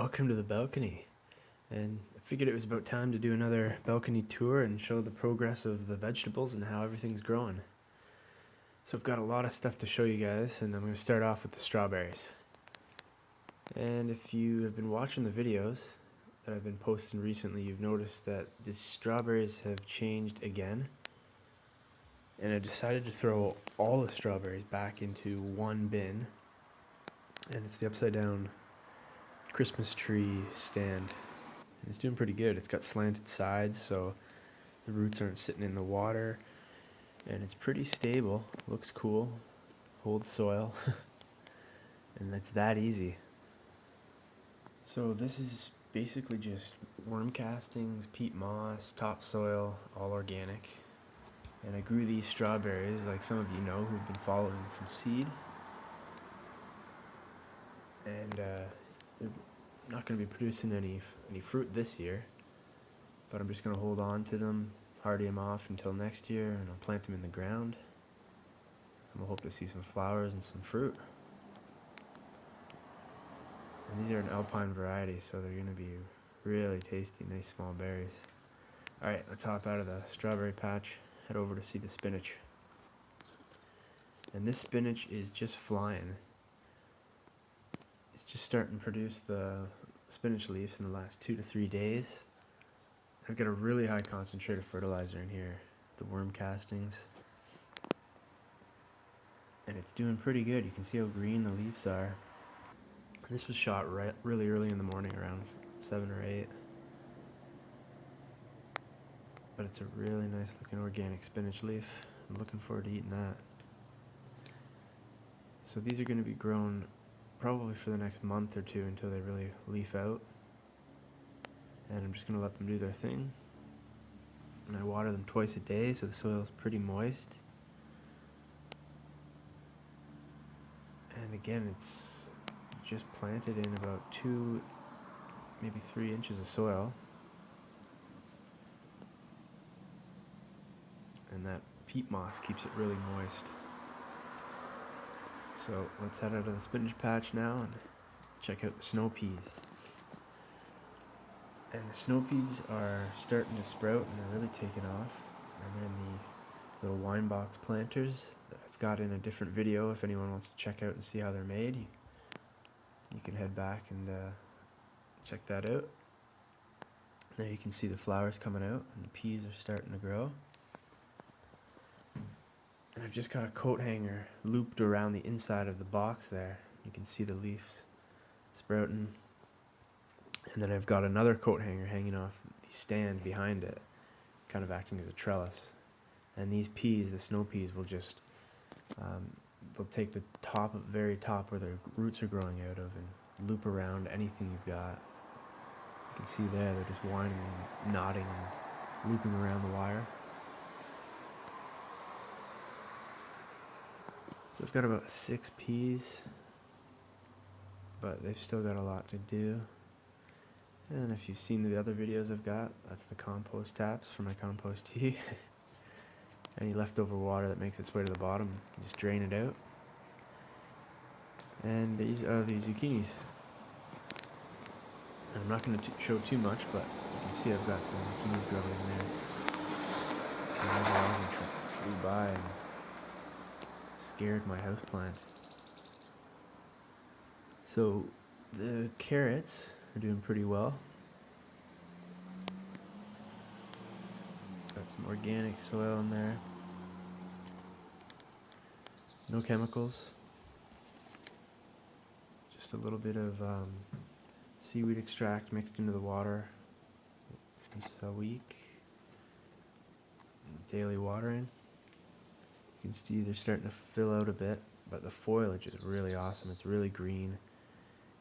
welcome to the balcony. And I figured it was about time to do another balcony tour and show the progress of the vegetables and how everything's growing. So I've got a lot of stuff to show you guys, and I'm going to start off with the strawberries. And if you have been watching the videos that I've been posting recently, you've noticed that the strawberries have changed again. And I decided to throw all the strawberries back into one bin, and it's the upside down Christmas tree stand. And it's doing pretty good. It's got slanted sides, so the roots aren't sitting in the water, and it's pretty stable. Looks cool, holds soil, and it's that easy. So this is basically just worm castings, peat moss, topsoil, all organic. And I grew these strawberries, like some of you know who've been following, from seed. And they're not going to be producing any fruit this year, but I'm just going to hold on to them, hardy them off until next year, and I'll plant them in the ground. And we'll hope to see some flowers and some fruit. And these are an alpine variety, so they're going to be really tasty, nice small berries. Alright, let's hop out of the strawberry patch, head over to see the spinach. And this spinach is just flying. It's just starting to produce the spinach leaves in the last 2 to 3 days. I've got a really high concentrate of fertilizer in here, the worm castings. And it's doing pretty good. You can see how green the leaves are. And this was shot really early in the morning, around 7 or 8. But it's a really nice looking organic spinach leaf. I'm looking forward to eating that. So these are going to be grown probably for the next month or two until they really leaf out. And I'm just going to let them do their thing. And I water them twice a day, so the soil is pretty moist. And again, it's just planted in about 2, maybe 3 inches of soil. And that peat moss keeps it really moist. So let's head out of the spinach patch now and check out the snow peas. And the snow peas are starting to sprout, and they're really taking off. And they're in the little wine box planters that I've got in a different video. If anyone wants to check out and see how they're made, you can head back and check that out. There you can see the flowers coming out, and the peas are starting to grow. And I've just got a coat hanger looped around the inside of the box there. You can see the leaves sprouting. And then I've got another coat hanger hanging off the stand behind it, kind of acting as a trellis. And these peas, the snow peas, will just, they'll take the very top where their roots are growing out of and loop around anything you've got. You can see there, they're just whining and nodding and looping around the wire. So I've got about 6 peas, but they've still got a lot to do. And if you've seen the other videos I've got, that's the compost taps for my compost tea. Any leftover water that makes its way to the bottom, you can just drain it out. And these are the zucchinis. And I'm not going to show too much, but you can see I've got some zucchinis growing in there. And the dogs flew by and scared my houseplant. So the carrots are doing pretty well. Got some organic soil in there. No chemicals. Just a little bit of seaweed extract mixed into the water once a week. Daily watering. You can see they're starting to fill out a bit, but the foliage is really awesome. It's really green.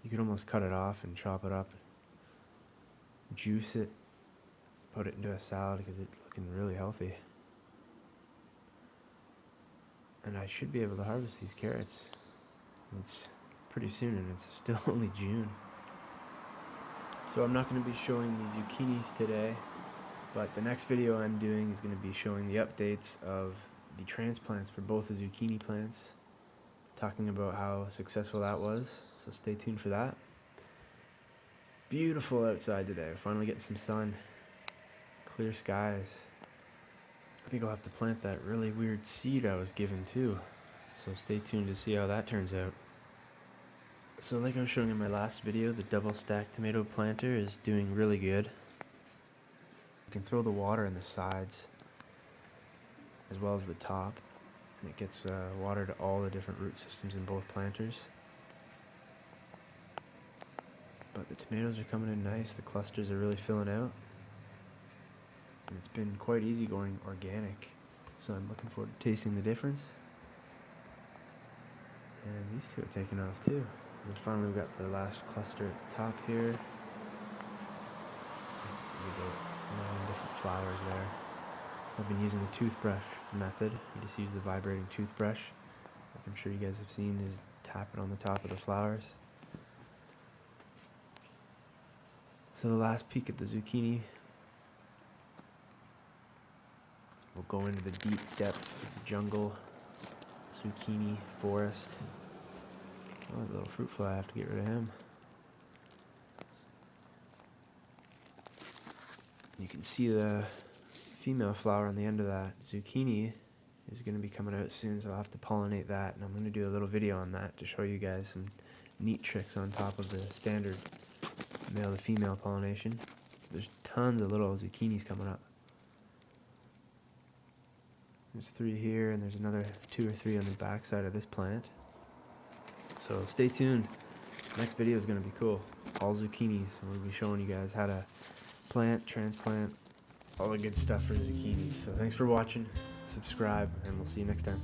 You could almost cut it off and chop it up, juice it, put it into a salad because it's looking really healthy. And I should be able to harvest these carrots. It's pretty soon, and it's still only June. So I'm not going to be showing the zucchinis today, but the next video I'm doing is going to be showing the updates of the transplants for both the zucchini plants, talking about how successful that was, so stay tuned for that. beautiful outside today. We're finally getting some sun, clear skies. I think I'll have to plant that really weird seed I was given too. So stay tuned to see how that turns out. So like I was showing in my last video, the double stack tomato planter is doing really good. You can throw the water in the sides as well as the top, and it gets water to all the different root systems in both planters. But the tomatoes are coming in nice, the clusters are really filling out. And it's been quite easy going organic, so I'm looking forward to tasting the difference. And these two are taking off too. And finally we've got the last cluster at the top here. There's about 9 different flowers there. I've been using the toothbrush method. You just use the vibrating toothbrush, like I'm sure you guys have seen, is tap it on the top of the flowers. So the last peek at the zucchini. We'll go into the deep depths of the jungle, zucchini forest. Oh, there's a little fruit fly, I have to get rid of him. You can see the female flower on the end of that zucchini is going to be coming out soon, so I'll have to pollinate that, and I'm going to do a little video on that to show you guys some neat tricks on top of the standard male to female pollination. There's tons of little zucchinis coming up. There's 3 here, and there's another 2 or 3 on the back side of this plant. So stay tuned. Next video is going to be cool. All zucchinis. I'm going to be showing you guys how to plant, transplant, all the good stuff for zucchini. So thanks for watching. Subscribe, and we'll see you next time.